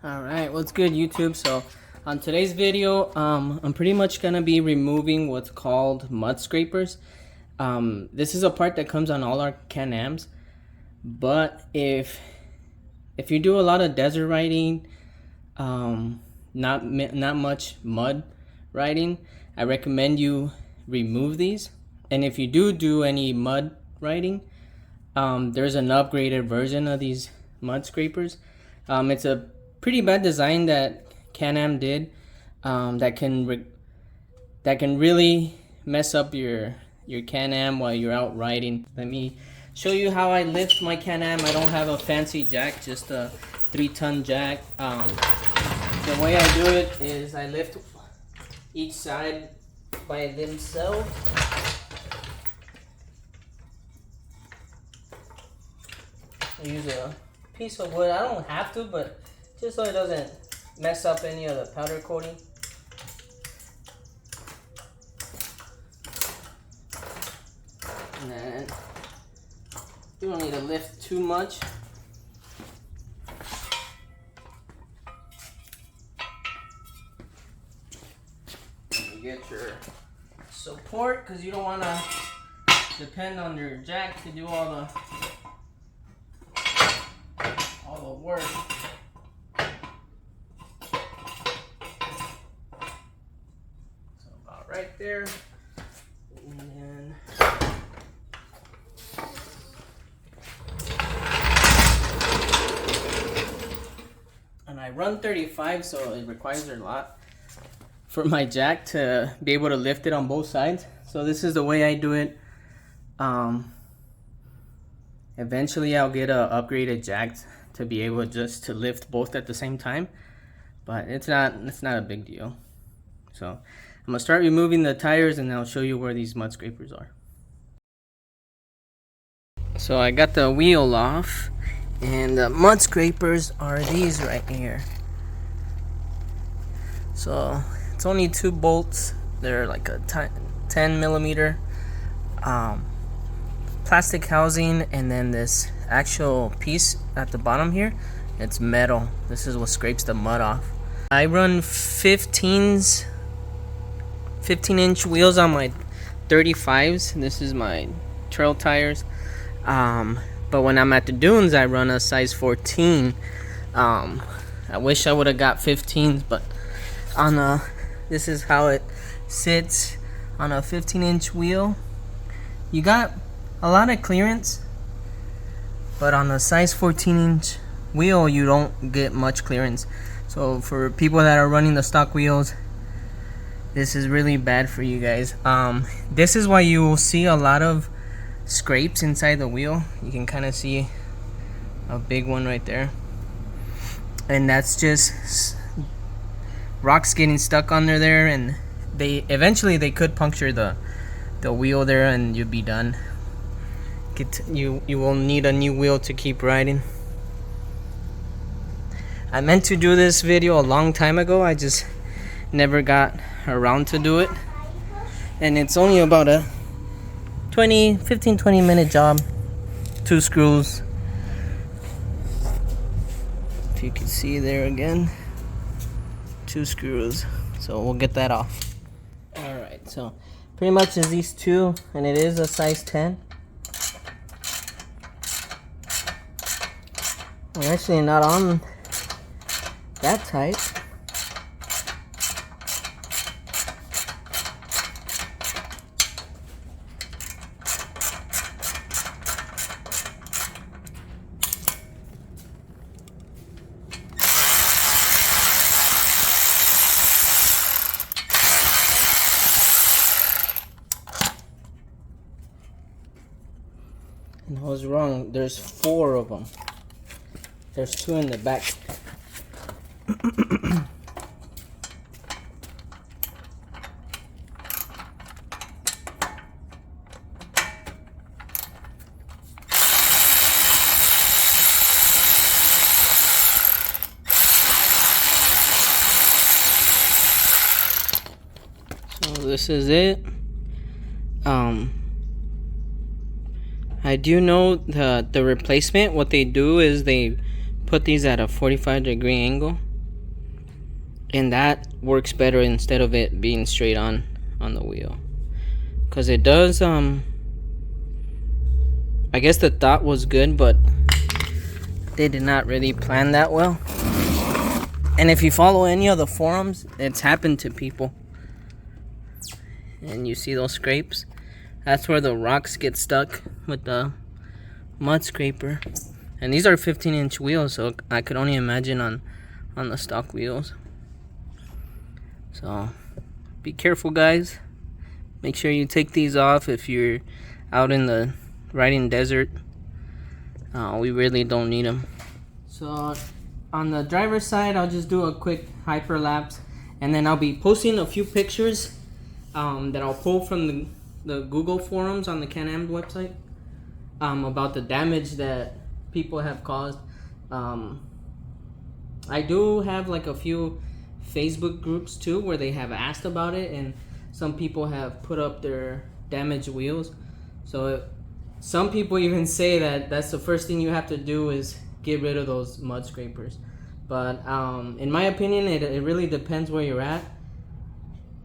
Alright, what's good YouTube? So on today's video, I'm pretty much gonna be removing what's called mud scrapers. This is a part that comes on all our Can-Ams, but if you do a lot of desert riding, not much mud riding, I recommend you remove these. And if you do any mud riding, there's an upgraded version of these mud scrapers. It's a pretty bad design that Can-Am did, that can really mess up your Can-Am while you're out riding. Let me show you how I lift my Can-Am. I don't have a fancy jack, just a 3-ton jack. The way I do it is I lift each side by themselves. I use a piece of wood. I don't have to, but just so it doesn't mess up any of the powder coating. And then you don't need to lift too much. You get your support because you don't want to depend on your jack to do all the work. So about right there, and then I run 35, so it requires a lot for my jack to be able to lift it on both sides. So this is the way I do it. Eventually I'll get a upgraded jack to be able just to lift both at the same time, but it's not a big deal. So I'm gonna start removing the tires and I'll show you where these mud scrapers are. So I got the wheel off, and the mud scrapers are these right here. So it's only 2 bolts. They're like a 10 millimeter plastic housing, and then this actual piece at the bottom here, it's metal. This is what scrapes the mud off. I run 15-inch wheels on my 35s. This is my trail tires. But when I'm at the dunes, I run a size 14. I wish I would have got 15s, but this is how it sits on a 15-inch wheel. You got a lot of clearance, but on a size 14-inch wheel, you don't get much clearance. So for people that are running the stock wheels, this is really bad for you guys. This is why you will see a lot of scrapes inside the wheel. You can kind of see a big one right there, and that's just rocks getting stuck under there, and eventually they could puncture the wheel there, and you'll be done. You will need a new wheel to keep riding. I meant to do this video a long time ago, I just never got around to do it, and it's only about a 15-20 minute job. 2 screws, if you can see there again, 2 screws. So we'll get that off. Alright, so pretty much is these 2, and it is a size 10. I'm actually not on that tight. And I was wrong, there's 4 of them. There's 2 in the back. So this is it. I do know the replacement, what they do is they put these at a 45-degree angle and that works better instead of it being straight on the wheel, because it does I guess the thought was good, but they did not really plan that well. And if you follow any of the forums, it's happened to people. And you see those scrapes? That's where the rocks get stuck with the mud scraper. And these are 15-inch wheels, so I could only imagine on the stock wheels. So be careful, guys. Make sure you take these off if you're out in the riding desert. We really don't need them. So on the driver's side, I'll just do a quick hyperlapse, and then I'll be posting a few pictures that I'll pull from the Google forums on the Can-Am website about the damage that people have caused. I do have like a few Facebook groups too where they have asked about it, and some people have put up their damaged wheels. So some people even say that that's the first thing you have to do is get rid of those mud scrapers. But in my opinion, it really depends where you're at,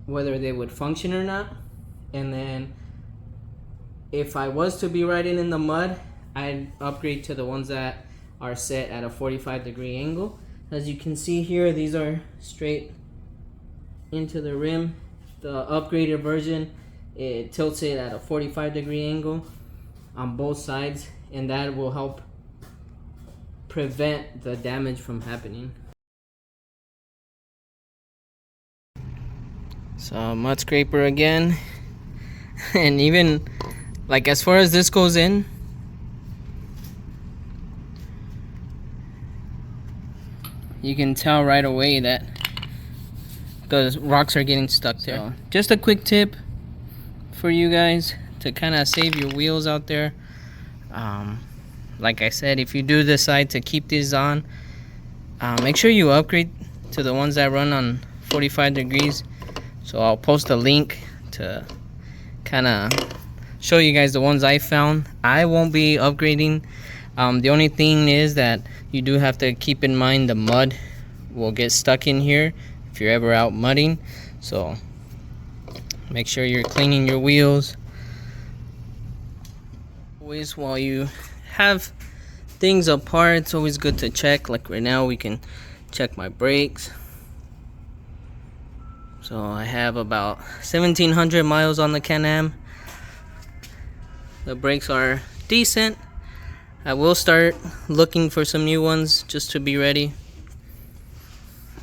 whether they would function or not. And then if I was to be riding in the mud, I'd upgrade to the ones that are set at a 45-degree angle. As you can see here, these are straight into the rim. The upgraded version, it tilts it at a 45-degree angle on both sides, and that will help prevent the damage from happening. So mud scraper again. And even like as far as this goes in, you can tell right away that the rocks are getting stuck there. So, just a quick tip for you guys to kind of save your wheels out there. Like I said, if you do decide to keep these on, make sure you upgrade to the ones that run on 45 degrees. So I'll post a link to kind of show you guys the ones I found. I won't be upgrading. The only thing is that you do have to keep in mind the mud will get stuck in here if you're ever out mudding. So make sure you're cleaning your wheels. Always, while you have things apart, it's always good to check. Like right now, we can check my brakes. So I have about 1,700 miles on the Can-Am. The brakes are decent. I will start looking for some new ones just to be ready.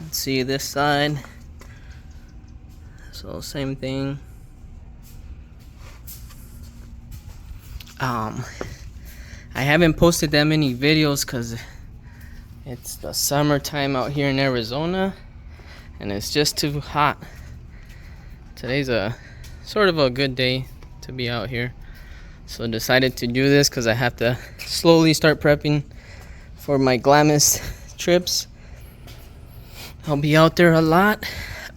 Let's see this side. So same thing. I haven't posted that many videos because it's the summertime out here in Arizona and it's just too hot. Today's a sort of a good day to be out here, so I decided to do this because I have to slowly start prepping for my Glamis trips. I'll be out there a lot.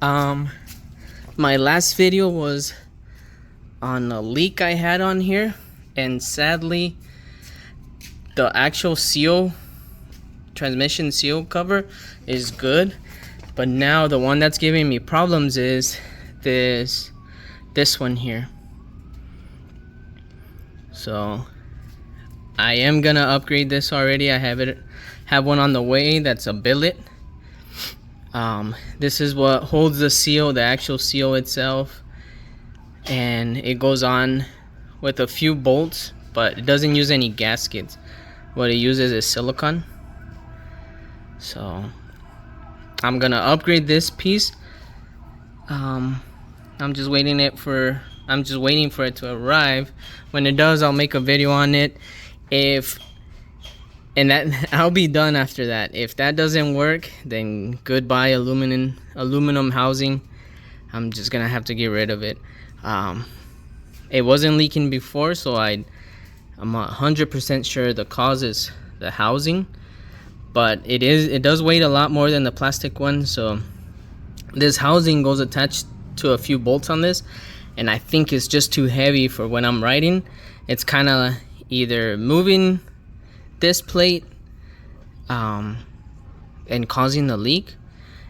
My last video was on a leak I had on here, and sadly the actual seal, transmission seal cover is good, but now the one that's giving me problems is this one here. So I am gonna upgrade this already. I have one on the way that's a billet. This is what holds the seal, the actual seal itself, and it goes on with a few bolts, but it doesn't use any gaskets. What it uses is silicone. So I'm gonna upgrade this piece. I'm just waiting for it to arrive. When it does, I'll make a video on it. I'll be done after that. If that doesn't work, then goodbye aluminum housing. I'm just gonna have to get rid of it. It wasn't leaking before, so I'm 100% sure the cause is the housing, but it does weigh a lot more than the plastic one. So this housing goes attached to a few bolts on this, and I think it's just too heavy for when I'm riding. It's kind of either moving this plate and causing the leak,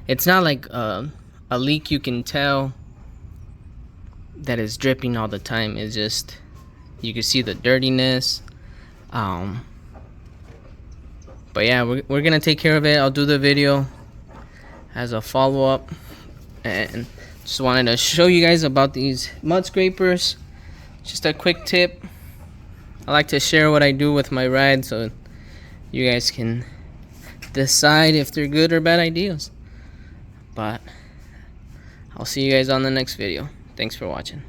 It's not like a leak you can tell that is dripping all the time. It's just, you can see the dirtiness. But yeah, we're gonna take care of it. I'll do the video as a follow-up, and just wanted to show you guys about these mud scrapers. Just a quick tip. I like to share what I do with my ride so you guys can decide if they're good or bad ideas. But I'll see you guys on the next video. Thanks for watching.